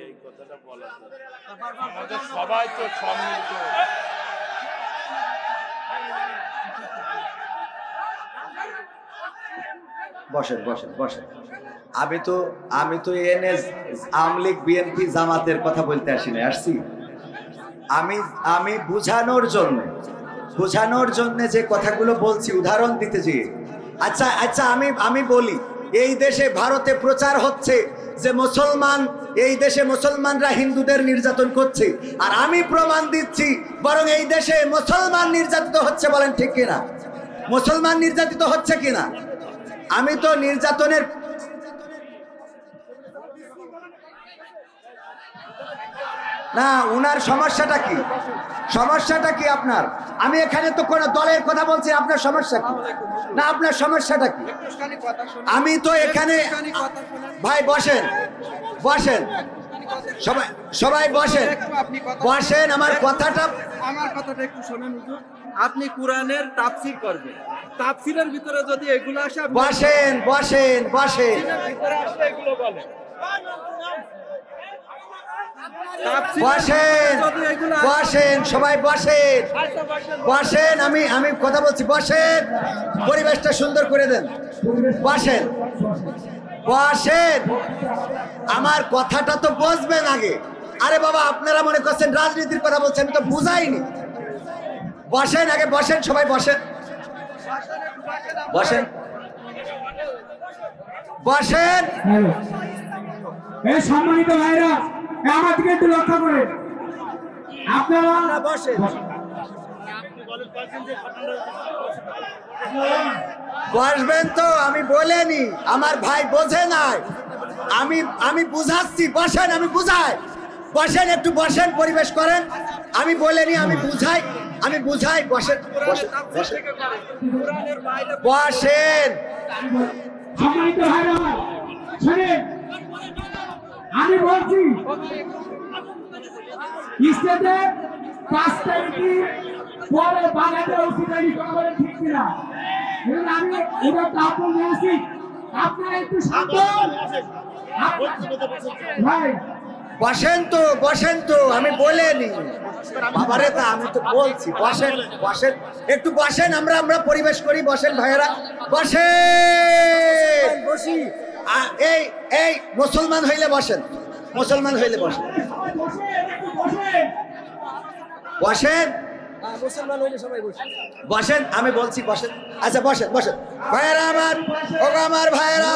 এই কথাটা বলা আমাদের সবাই তো সম্মিলিত। বসেন বসেন বসেন। আমি তো এনএস আওয়ামী লীগ বিএনপি জামাতের কথা বলতে আসিনি, আসছি আমি বোঝানোর জন্য যে কথাগুলো বলছি উদাহরণ দিতে চেয়ে। আচ্ছা আমি বলি, এই দেশে ভারতে প্রচার হচ্ছে যে এই দেশে মুসলমানরা হিন্দুদের নির্যাতন করছে, আর আমি প্রমাণ দিচ্ছি বরং এই দেশে মুসলমান নির্যাতিত হচ্ছে। বলেন ঠিক কিনা? মুসলমান নির্যাতিত হচ্ছে কিনা? আমি তো নির্যাতনের না, উনার সমস্যাটা কি আপনার? আমি এখানে তো কোনো দলের কথা বলছি, আপনার সমস্যা কি? না, আপনার সমস্যাটা কি? আমি তো এখানে, ভাই বসেন সবাই বসেন, আমার কথাটা একটু শোনেন হুজুর। আপনি কোরআনের তাফসীর করবেন, তাফসীরের ভিতরে যদি এগুলো আসে, বসেন এগুলো বলেন। বসেন সবাই বসেন। আমি কথা বলছি, বসেন, পরিবেশটা সুন্দর করে দেন। বসেন আমার কথাটা তো বুঝবেন আগে। আরে বাবা, আপনারা মনে করছেন রাজনীতির কথা বলছেন, আমি তো বুঝাইনি। বসেন আগে, বসেন সবাই, বসেন। সম্মানিত ভাইরা, আমার দিকে একটু লক্ষ্য করে আপনারা বসেন। বসবেন তো, আমি বলেনি, আমার ভাই বোঝে নাই, আমি বুঝাচ্ছি। বসেন, আমি বুঝাই। বসেন, একটু বসেন, পরিবেশ করেন। আমি বলেনি, আমি বুঝাই। বসেন। সম্মানিত ভাইরা শুনেন, আমি বলছি স্টেজে 5 তারিখে পরে বাংলাদেশ অংশীদারি করা ঠিক কিনা? আমি এটা তারপর বলছি, আপনারা একটু শান্ত ভাই। বসেন তো, আমি বলেনি বাবারে, তা আমি তো বলছি। বসেন একটু, বসেন। আমরা পরিবেশ করি। বসেন ভাইয়েরা, বসি। এই মুসলমান হইলে বসেন, বসেন। আমি বলছি বসেন। আচ্ছা বসেন ভাইয়েরা আমার ভাইয়েরা।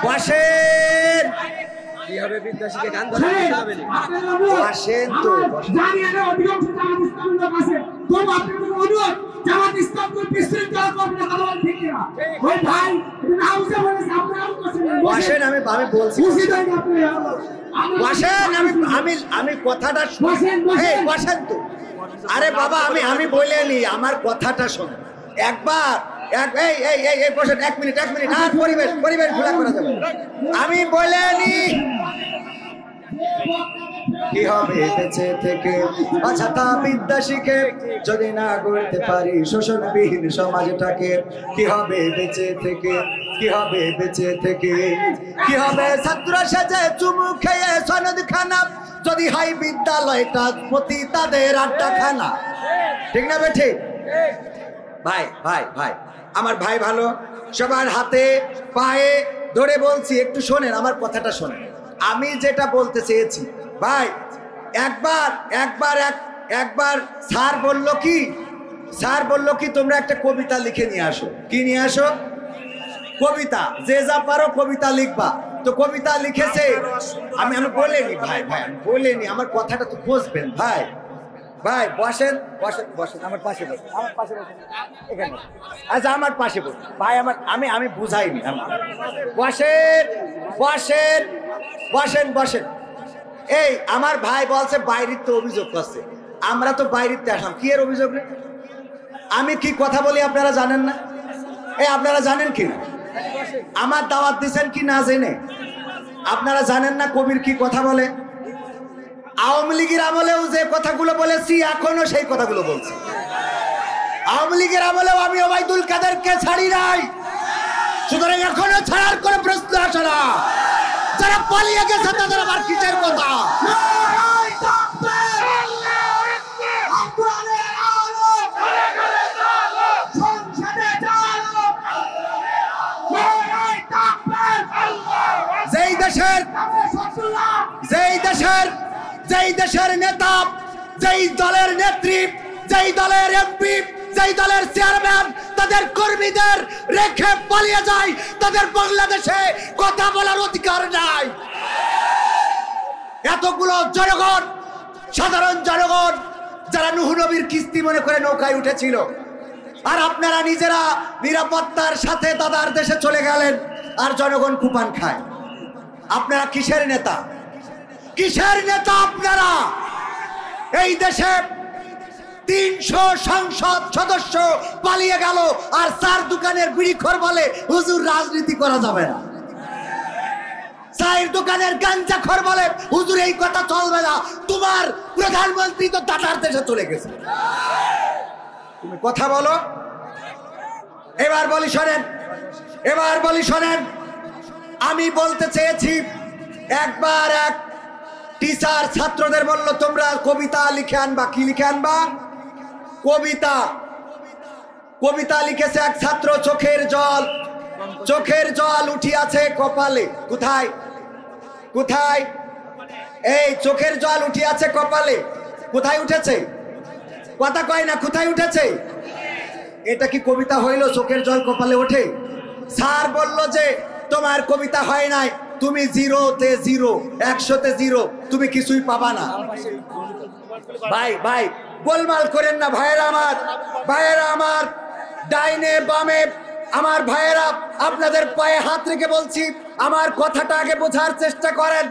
বসেন। কি হবে, বিদ্যাসীকে গান বসেন তো। বসেন, আমি বলছি বসেন। আমি কথাটা বসেন তো। আরে বাবা, আমি বলিনি, আমার কথাটা শোন একবার। বসেন, 1 মিনিট। আর পরিবেশ ঘোলা করা যাবে। আমি বলিনি কি হবে বেঁচে থেকে অযথা বিদ্যা শিখে যদি না গড়তে পারি শোষণবিহীন সমাজটাকে। কি হবে বেঁচে থেকে, কি হবে ছাত্র সেজে চুমু খেয়ে সনদ খানা যদি হয় বিদ্যালয়টা প্রতি তাদের আড্ডাখানা। ঠিক না বেঠে? ভাই আমার ভাই ভালো, সবার হাতে পায়ে ধরে বলছি, একটু শোনেন, আমার কথাটা শোনেন। আমি যেটা বলতে চেয়েছি ভাই, একবার স্যার বলল কি তোমরা একটা কবিতা লিখে নিয়ে আসো। কি নিয়ে আসো? কবিতা। যে যা পারো কবিতা লিখবা। তো কবিতা লিখেছে। আমি বলিনি ভাই, বলিনি, আমার কথাটা তো বুঝবেন ভাই। বসেন। আমার পাশে বসেন, এখানে। আচ্ছা, আমার পাশে বসুন ভাই। আমি বুঝাইনি। বসেন। এই আমার ভাই বলছে বাইরের তো অভিযোগ করছে, আমরা তো বাইরের আসলাম। কি এর অভিযোগ রে? আমি কি কথা বলি আপনারা জানেন না? আপনারা জানেন কি না? আমার দাওয়াত দিচ্ছেন কি না জেনে? আপনারা জানেন না কবির কি কথা বলে? আওয়ামী লীগের আমলেও যে কথাগুলো বলেছি এখনো সেই কথাগুলো বলছি। আওয়ামী লীগের আমলেও আমি ওবায়দুল কাদেরকে ছাড়ি নাই, সুতরাং এখনো ছাড়ার কোনো প্রশ্ন আসে না। যারা পালিয়ে গেছে তাদের আবার কিসের কথা? যেই দেশের নেতা, যেই দলের নেত্রী, যেই দলের এমপি, যেই দলের চেয়ারম্যান তাদের কর্মীদের রেখে পালিয়ে যায়, তাদের বাংলাদেশে কথা বলার অধিকার নাই। এতগুলো জনগণ, সাধারণ জনগণ যারা নূহ নবীর কিস্তি মনে করে নৌকায় উঠেছিল, আর আপনারা নিজেরা নিরাপত্তার সাথে দাদার দেশে চলে গেলেন, আর জনগণ কুপান খায়। আপনারা কিসের নেতা? কিসের নেতা আপনারা? এই দেশে 300 সংসদ সদস্য পালিয়ে গেল, আর 4 দোকানের বিড়িখোর বলে হুজুর রাজনীতি করা যাবে না। 4 দোকানের গাঞ্জাখোর বলে হুজুর এই কথা চলবে না। তোমার প্রধানমন্ত্রী তো দাদার দেশে চলে গেছে, তুমি কথা বলো। এবার বলি শোনেন, আমি বলতে চেয়েছি, একবার এক টিচার ছাত্রদের বলল তোমরা কবিতা লিখে আনবা। কি লিখে আনবা? কবিতা লিখেছে এক ছাত্র। চোখের জল উঠিয়াছে কপালে। কোথায়? এই চোখের জল উঠিয়াছে কপালে। কোথায় উঠেছে? কথা কয় না, কোথায় উঠেছে? এটা কি কবিতা হইল? চোখের জল কপালে ওঠে? স্যার বলল যে তোমার কবিতা হয় নাই, তুমি 0-তে 0, 100-তে 0, তুমি কিছুই পাবা না। ভাই গোলমাল করেন না ভাইয়েরা আমার, ডাইনে বামে আমার ভাইয়েরা, আপনাদের পায়ে হাত রেখে বলছি, আমার কথাটা আগে বোঝার চেষ্টা করেন।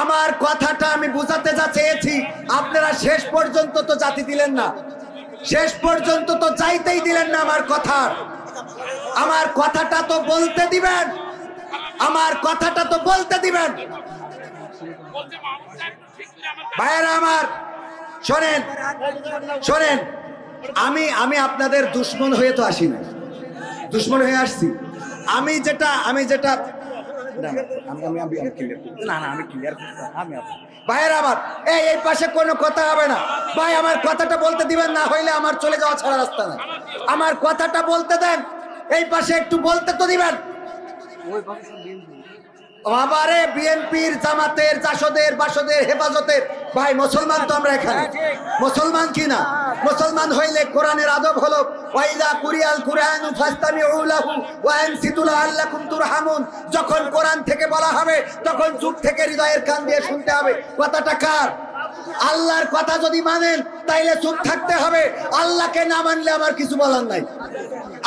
আমার কথাটা আমি বোঝাতে যা চেয়েছি, আপনারা শেষ পর্যন্ত তো জাতি দিলেন না, শেষ পর্যন্ত তো যাইতেই দিলেন না। আমার কথাটা তো বলতে দিবেন, আমার কথাটা তো বলতে দিবেন। ভাইয়েরা আমার শোনেন, আমি আপনাদের দুশ্মন হয়ে তো আসি না, দুশ্মন হয়ে আসছি। আমি যেটা ভাইয়েরা আমার, এই পাশে কোনো কথা হবে না। ভাই আমার কথাটা বলতে দিবেন, না হইলে আমার চলে যাওয়া ছাড়া রাস্তা নাই। আমার কথাটা বলতে দেন, এই পাশে একটু বলতে তো দিবেন। আবারে বিএনপির, জামাতের, জাসদের, বাসদের, হেফাজতের ভাই মুসলমান তো আমরা এখানে মুসলমান কি না? মুসলমান হইলে কোরআনের আদব হলো ওয়াইদা কুরিয়াল কুরআনু ফাসতামিউ লাহু ওয়া আনসিতু লাআল্লাকুম তুরহামুন। যখন কোরআন থেকে বলা হবে তখন চুপ থেকে হৃদয়ের কান দিয়ে শুনতে হবে। কথাটা কার? আল্লাহর কথা যদি মানেন তাইলে চুপ থাকতে হবে, আল্লাহকে না মানলে আমার কিছু বলার নাই।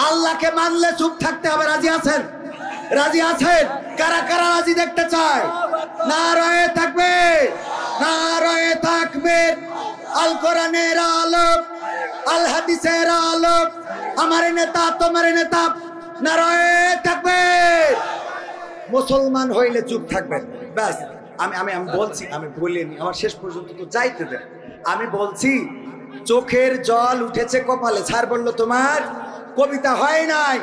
আল্লাহকে মানলে চুপ থাকতে হবে। রাজি আছেন? রাজি আছেন? কারা কারা রাজি দেখতে চায়? নারায়ে তাকবীর, নারায়ে তাকবীর। আল কোরআনের আলো, আল হাদিসের আলো, আমার নেতা তোমার নেতা, নারায়ে তাকবীর। মুসলমান হইলে চুপ থাকবেন, ব্যাস। আমি বলছি, আমি বলিনি, আমার শেষ পর্যন্ত তো যাইতে দেন। আমি বলছি চোখের জল উঠেছে কপালে। স্যার বলল তোমার কবিতা হয় নাই।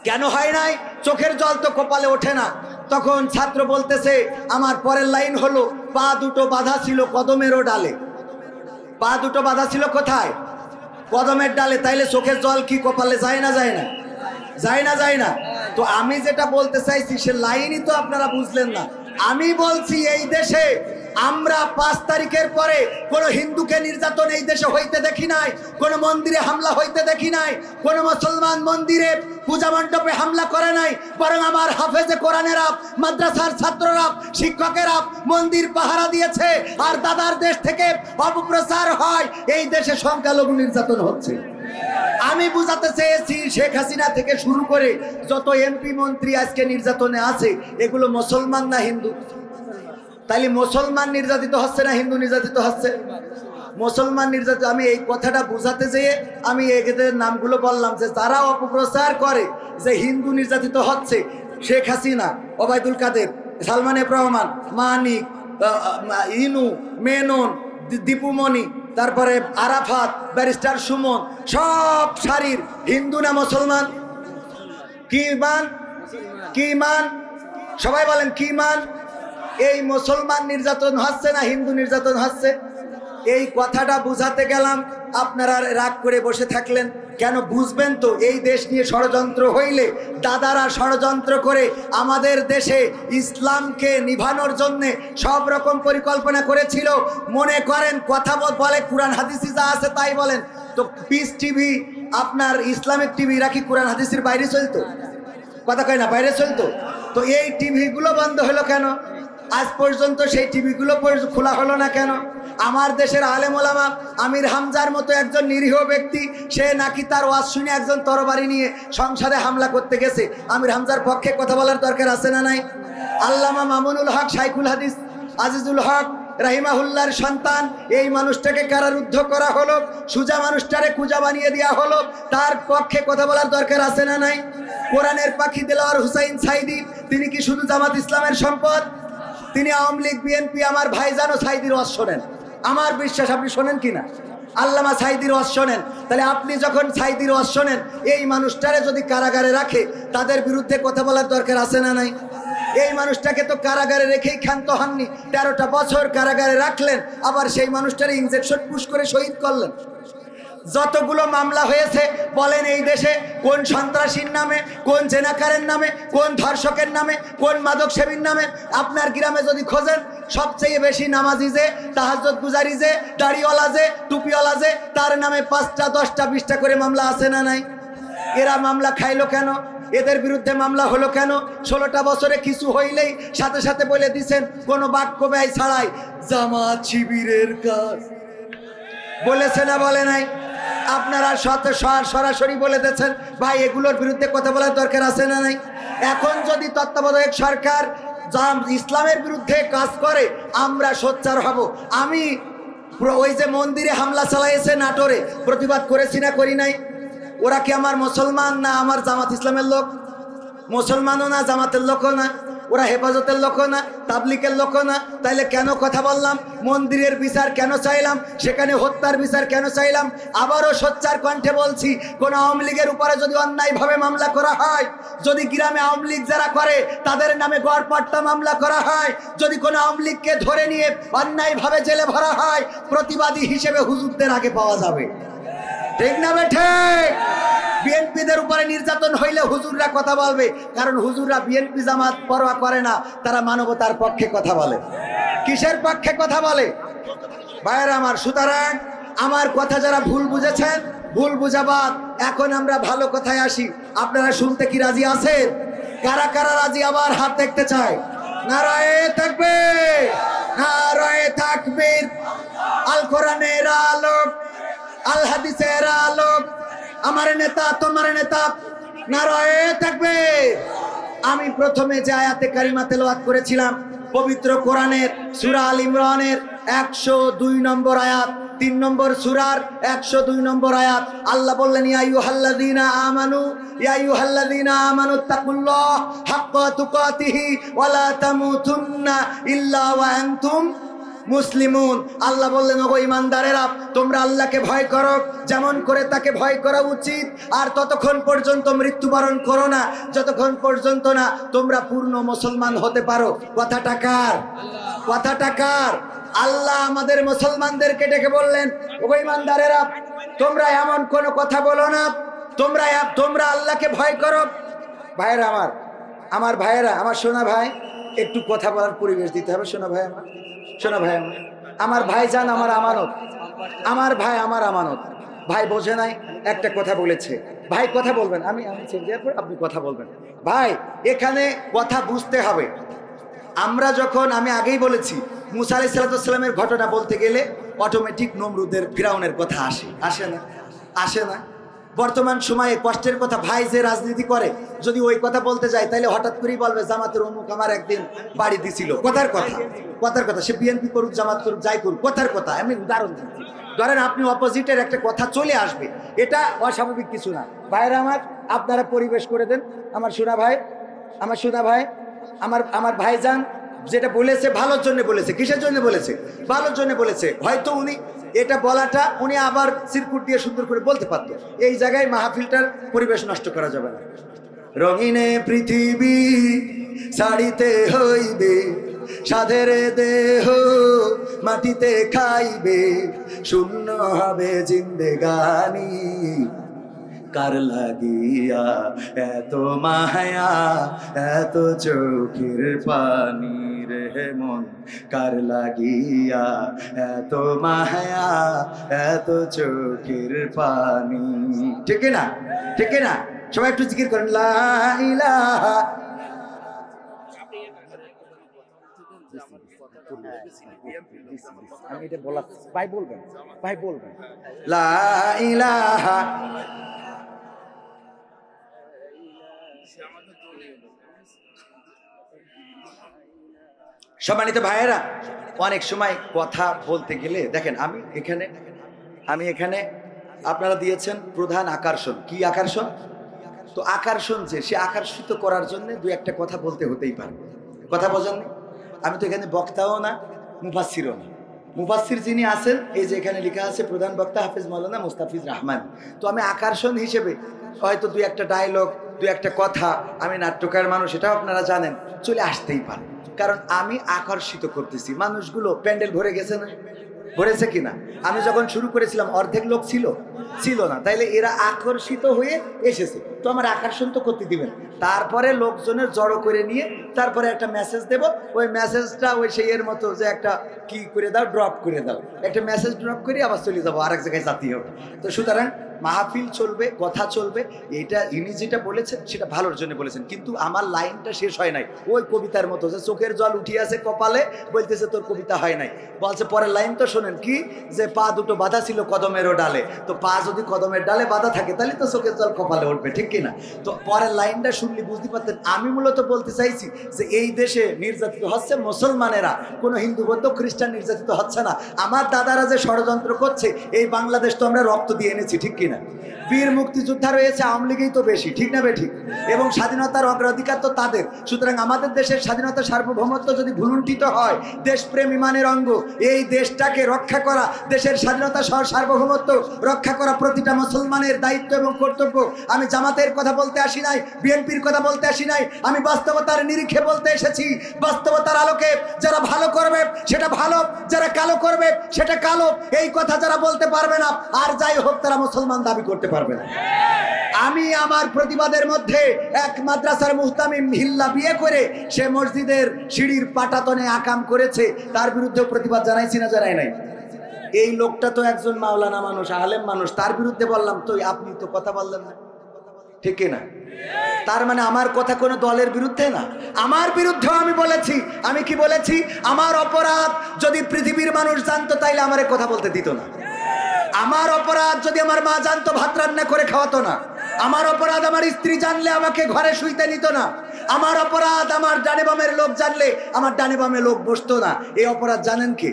কেন হয় নাই? চোখের জল তো কপালে ওঠে না। তখন ছাত্র বলতেছে, আমার পরের লাইন হলো, পা দুটো বাঁধা ছিল কদমেরও ডালে। পা দুটো বাঁধা ছিল কোথায়? কদমের ডালে। তাইলে চোখের জল কি কপালে যায় না? যায় না? যায় না? যায় না? তো আমি যেটা বলতে চাইছি সে লাইনই তো আপনারা বুঝলেন না। আমি বলছি এই দেশে আমরা 5 তারিখের পরে কোন হিন্দুকে নির্যাতন এই দেশে হইতে দেখি নাই, কোন মন্দিরে হামলা হইতে দেখি নাই, কোন মুসলমান মন্দিরে পূজা মণ্ডপে হামলা করে নাই। বরং আমার হাফেজে কোরআনেরা, মাদ্রাসার ছাত্ররা, শিক্ষকেরা মন্দির পাহারা দিয়েছে। আর দাদার দেশ থেকে অপপ্রচার হয় এই দেশে সংখ্যালঘু নির্যাতন হচ্ছে। আমি বুঝাতে চেয়েছি শেখ হাসিনা থেকে শুরু করে যত এমপি মন্ত্রী আজকে নির্যাতনে আছে, এগুলো মুসলমান না হিন্দু? তাইলে মুসলমান নির্যাতিত হচ্ছে না হিন্দু নির্যাতিত হচ্ছে? মুসলমান নির্যাতিত। আমি এই কথাটা বুঝাতে যেয়ে আমি এদের নামগুলো বললাম যে যারা অপপ্রচার করে যে হিন্দু নির্যাতিত হচ্ছে, শেখ হাসিনা, ওবায়দুল কাদের, সালমান এফ রহমান, মানিক, ইনু, মেনন, দীপুমণি, তারপরে আরাফাত, ব্যারিস্টার সুমন, সব সারির হিন্দু না মুসলমান? কি মান? কি মান? সবাই বলেন কি মান? এই মুসলমান নির্যাতন হচ্ছে না হিন্দু নির্যাতন হচ্ছে? এই কথাটা বুঝাতে গেলাম, আপনারা রাগ করে বসে থাকলেন কেন? বুঝবেন তো, এই দেশ নিয়ে ষড়যন্ত্র হইলে দাদারা ষড়যন্ত্র করে আমাদের দেশে ইসলামকে নিভানোর জন্যে সব রকম পরিকল্পনা করেছিল। মনে করেন কথা বলে কোরআন হাদিসে যা আছে তাই বলেন, তো পিস টিভি আপনার ইসলামিক টিভি রাখি কোরআন হাদিসের বাইরে চলতো? কথা কয় না, বাইরে চলতো। তো এই টিভিগুলো বন্ধ হলো কেন? আজ পর্যন্ত সেই টিভিগুলো খোলা হলো না কেন? আমার দেশের আলেম ওলামা আমির হামজার মতো একজন নিরীহ ব্যক্তি, সে নাকি তার ওয়াজ শুনে একজন তরবারি নিয়ে সংসদে হামলা করতে গেছে। আমির হামজার পক্ষে কথা বলার দরকার আছে না নাই? আল্লামা মামুনুল হক শাইখুল হাদিস আজিজুল হক রাহিমাহুল্লাহর সন্তান, এই মানুষটাকে কারারুদ্ধ করা হলো, সুজা মানুষটারে কুজা বানিয়ে দেওয়া হলো, তার পক্ষে কথা বলার দরকার আছে না নাই? কোরআনের পাখি দেলোয়ার হুসাইন সাইদি, তিনি কি শুধু জামাত ইসলামের সম্পদ? তিনি আওয়ামী লীগ বিএনপি, আমার ভাইজানও সাইদির ওয়াজ শোনেন, আমার বিশ্বাস। আপনি শোনেন কিনা? আল্লামা সাইদির ওয়াজ শোনেন? তাহলে আপনি যখন সাইদির ওয়াজ শোনেন, এই মানুষটারে যদি কারাগারে রাখে, তাদের বিরুদ্ধে কথা বলার দরকার আছে না নাই? এই মানুষটাকে তো কারাগারে রেখেই ক্ষান্ত হননি, 13টা বছর কারাগারে রাখলেন, আবার সেই মানুষটারে ইনজেকশন পুশ করে শহীদ করলেন। যতগুলো মামলা হয়েছে বলেন এই দেশে কোন সন্ত্রাসীর নামে, কোন জেনাকারের নামে, কোন ধর্ষকের নামে, কোন মাদক সেবীর নামে? আপনার গ্রামে যদি খোঁজেন, সবচেয়ে বেশি নামাজি যে, তাহাজ্জুদ গুজারি যে, দাড়িওয়ালা যে, টুপিওয়ালা যে, তার নামে 5টা 10টা 20টা করে মামলা আছে না নাই? এরা মামলা খাইলো কেন? এদের বিরুদ্ধে মামলা হলো কেন? 16টা বছরে কিছু হইলেই সাথে সাথে বলে দিছেন, কোনো বাক্য ব্যয় ছাড়াই, জামাত শিবিরের কাজ। বলেছে না বলে নাই? আপনারা সরাসরি বলে দিচ্ছেন, ভাই এগুলোর বিরুদ্ধে কথা বলার দরকার আছে না নাই? এখন যদি তত্ত্বাবধায়ক সরকার ইসলামের বিরুদ্ধে কাজ করে, আমরা সোচ্চার হব। আমি ওই যে মন্দিরে হামলা চালাইছে নাটোরে, প্রতিবাদ করেছি না করি নাই? ওরা কি আমার মুসলমান না আমার জামাত ইসলামের লোক? মুসলমানও না, জামাতের লোকও না, ওরা হেফাজতের লোক না, তাবলিকের লোক না। তাইলে কেন কথা বললাম? মন্দিরের বিচার কেন চাইলাম? সেখানে হত্যার বিচার কেন চাইলাম? আবারও সোচ্চার কণ্ঠে বলছি, কোন আওয়ামী লীগের উপরে যদি অন্যায়ভাবে মামলা করা হয়, যদি গ্রামে আওয়ামী লীগ যারা করে তাদের নামে গড়পট্টা মামলা করা হয়, যদি কোনো আওয়ামী লীগকে ধরে নিয়ে অন্যায়ভাবে জেলে ভরা হয়, প্রতিবাদী হিসেবে হুজুরদের আগে পাওয়া যাবে। ঠিক না বেঠে? বিএনপিদের উপরে নির্যাতন হইলে হুজুররা কথা বলবে, কারণ হুজুররা বিএনপি জামাত পরোয়া করে না, তারা মানবতার পক্ষে কথা বলে। কিসের পক্ষে কথা বলে? ভাইয়েরা আমার, সুতরাং আমার কথা যারা ভুল বুঝেছেন, ভুল বুঝাবাদ, এখন আমরা ভালো কথায় আসি। আপনারা শুনতে কি রাজি আছেন? কারা কারা রাজি? আবার হাত দেখতে চাই। নারায়ে তাকবীর, নারায়ে তাকবীর। আল কোরআনের আলোক, আল হাদিসের আলোক, আমার নেতা তোমার নেতা, নারায়ে তাকবীর। আমি প্রথমে যে আয়াতে কারিমা তেলাওয়াত করেছিলাম, পবিত্র কোরআনের সূরা আল ইমরানের 102 নম্বর আয়াত, 3 নম্বর সূরার 102 নম্বর আয়াত। আল্লাহ বললেন, ইয়া আইয়ুহাল্লাযীনা আমানু তাকুল্লাহ হাক্কা তুকাতিহি ওয়া লা তামুতুন্না ইল্লা ওয়া আনতুম মুসলিমুন। আল্লাহ বললেন, ওগো ঈমানদারেরা, তোমরা আল্লাহকে ভয় করো যেমন করে তাকে ভয় করা উচিত, আর ততক্ষণ পর্যন্ত মৃত্যুবরণ করো না যতক্ষণ পর্যন্ত না তোমরা পূর্ণ মুসলমান হতে পারো। কথাটা কার? কথাটা কার? আল্লাহ আমাদের মুসলমানদেরকে ডেকে বললেন, ওগো ঈমানদারেরা, তোমরা এমন কোনো কথা বলো না, তোমরা আল্লাহকে ভয় করো। ভাইয়েরা আমার ভাইয়েরা, আমার সোনা ভাই, একটু কথা বলার পরিবেশ দিতে হবে। সোনা ভাই আমার, শোনা ভাই আমার ভাইজান আমার আমানত, আমার ভাই আমার আমানত। ভাই বোঝে নাই, একটা কথা বলেছে, ভাই কথা বলবেন, আমি ছেড়ে দেওয়ার পর আপনি কথা বলবেন। ভাই এখানে কথা বুঝতে হবে। আমরা যখন, আমি আগেই বলেছি, মুসা আলাইহিস সালামের ঘটনা বলতে গেলে অটোমেটিক নমরুদের, ফিরাউনের কথা আসে না? আসে না? বর্তমান সময়ে কষ্টের কথা, ভাই যে রাজনীতি করে, যদি ওই কথা বলতে যায় তাহলে হঠাৎ করেই বলবে জামাতের অমুক আমার একদিন বাড়ি দিছিল। কথার কথা, সে বিএনপি করুক, জামাত করুক, যাই করুক, কথার কথা। আমি উদাহরণ দিচ্ছি, ধরেন আপনি অপোজিটের একটা কথা চলে আসবে, এটা অস্বাভাবিক কিছু না। ভাইয়েরা আমার, আপনারা পরিবেশ করে দেন। আমার সোনা ভাই, আমার ভাইজান যেটা বলেছে ভালোর জন্য বলেছে। কিসের জন্য বলেছে? ভালোর জন্য বলেছে। হয়তো উনি এটা বলাটা উনি আবার সিরকুট দিয়ে সুন্দর করে বলতে পারতো। এই জায়গায় মাহফিলটার পরিবেশ নষ্ট করা যাবে না। রঙিনে পৃথিবী ছাড়িতে হইবে, সাধের দেহ মাটিতে খাইবে, শূন্য হবে জিন্দেগানি, কার লাগিয়া এত মায়া এত চোখের পানি রে মন, কার লাগিয়া এত মায়া এত চোখের পানি। ঠিক না? ঠিক না? সবাই একটু জিকির করেন লা ইলাহা। আমি এটা বলা ভাই বলবেন, ভাই বলবেন লা ইলাহা। সম্মানিত ভাইয়েরা, অনেক সময় কথা বলতে গেলে দেখেন আমি এখানে আপনারা দিয়েছেন প্রধান আকর্ষণ। কি আকর্ষণ? তো আকর্ষণ যে সে আকর্ষিত করার জন্য দু একটা কথা বলতে হতেই পারে। কথা বোঝেননি? আমি তো এখানে বক্তাও না, মুফাসসিরও না। মুফাসসির যিনি আছেন, এই যে এখানে লেখা আছে প্রধান বক্তা হাফেজ মাওলানা মুস্তাফিজ রহমান। তো আমি আকর্ষণ হিসেবে হয়তো দু একটা ডায়লগ, দু একটা কথা, আমি নাট্যকার মানুষ এটাও আপনারা জানেন, চলে আসতেই পারে। কারণ আমি আকর্ষিত করতেছি। মানুষগুলো প্যান্ডেল ভরে গেছে না? ভরেছে কিনা? আমি যখন শুরু করেছিলাম অর্ধেক লোক ছিল না, তাইলে এরা আকর্ষিত হয়ে এসেছে, তো আমার আকর্ষণ তো করতে দিবেন। তারপরে লোকজনের জড়ো করে নিয়ে তারপরে একটা মেসেজ দেব, ওই মেসেজটা ওই সেই এর মতো যে একটা কি করে দাও, ড্রপ করে দাও, একটা মেসেজ ড্রপ করে আবার চলে যাবো, আরেক জায়গায় জাতি হবে। তো সুতরাং মাহফিল চলবে, কথা চলবে, এটা ইনি যেটা বলেছেন সেটা ভালোর জন্য বলেছেন, কিন্তু আমার লাইনটা শেষ হয় নাই। ওই কবিতার মতো যে চোখের জল উঠিয়াছে কপালে, বলতেছে তোর কবিতা হয় নাই। বলছে পরের লাইন তো শোনেন কি, যে পা দুটো বাঁধা ছিল কদমেরও ডালে। তো পা যদি কদমের ডালে বাঁধা থাকে তাহলে তো চোখের জল কপালে উঠবে, ঠিক কিনা? তো পরের লাইনটা শুনলে বুঝতে পারতেন আমি মূলত বলতে চাইছি যে এই দেশে নির্যাতিত হচ্ছে মুসলমানেরা, কোনো হিন্দু বৌদ্ধ খ্রিস্টান নির্যাতিত হচ্ছে না। আমার দাদারা যে ষড়যন্ত্র করছে, এই বাংলাদেশ তো আমরা রক্ত দিয়ে এনেছি, ঠিক কিনা? বীর মুক্তিযোদ্ধা রয়েছে, আওয়ামী লীগই তো বেশি, ঠিক না বেঠিক? এবং স্বাধীনতার অগ্রাধিকার তো তাদের। সুতরাং আমাদের দেশের স্বাধীনতা সার্বভৌমত্ব যদি ভুলুণ্ঠিত হয়, দেশপ্রেম ইমানের অঙ্গ, এই দেশটাকে রক্ষা করা, দেশের স্বাধীনতা সার্বভৌমত্ব রক্ষা করা প্রতিটা মুসলমানের দায়িত্ব এবং কর্তব্য। আমি জামাতের কথা বলতে আসি নাই, বিএনপির কথা বলতে আসি নাই, আমি বাস্তবতার নিরিখে বলতে এসেছি। বাস্তবতার আলোকে যারা ভালো করবে সেটা ভালো, যারা কালো করবে সেটা কালো, এই কথা যারা বলতে পারবে না, আর যাই হোক তারা মুসলমান দাবি করতে পারবে না। আমি আমার প্রতিবাদের মধ্যে এক মাদ্রাসার মুহতামিম হিল্লা বিয়ে করে সে মসজিদের সিঁড়ির পাটাতনে আকাম করেছে, তার বিরুদ্ধে প্রতিবাদ জানাইছি না জানাই নাই? এই লোকটা তো একজন মাওলানা মানুষ, আলেম মানুষ, তার বিরুদ্ধে বললাম, তো আপনি তো কথা বললেন না, ঠিক না? তার মানে আমার কথা কোনো দলের বিরুদ্ধে না, আমার বিরুদ্ধেও আমি বলেছি। আমি কি বলেছি? আমার অপরাধ যদি পৃথিবীর মানুষ জানতো তাইলে আমারে কথা বলতে দিত না। আমার অপরাধ যদি আমার মা জানতো ভাত রান্না করে খাওয়াতো না। আমার অপরাধ আমার স্ত্রী জানলে আমাকে ঘরে শুইতে নিত না। আমার অপরাধ আমার ডানে বামের লোক জানলে আমার ডানে বামে লোক বসতো না। এই অপরাধ জানেন কি?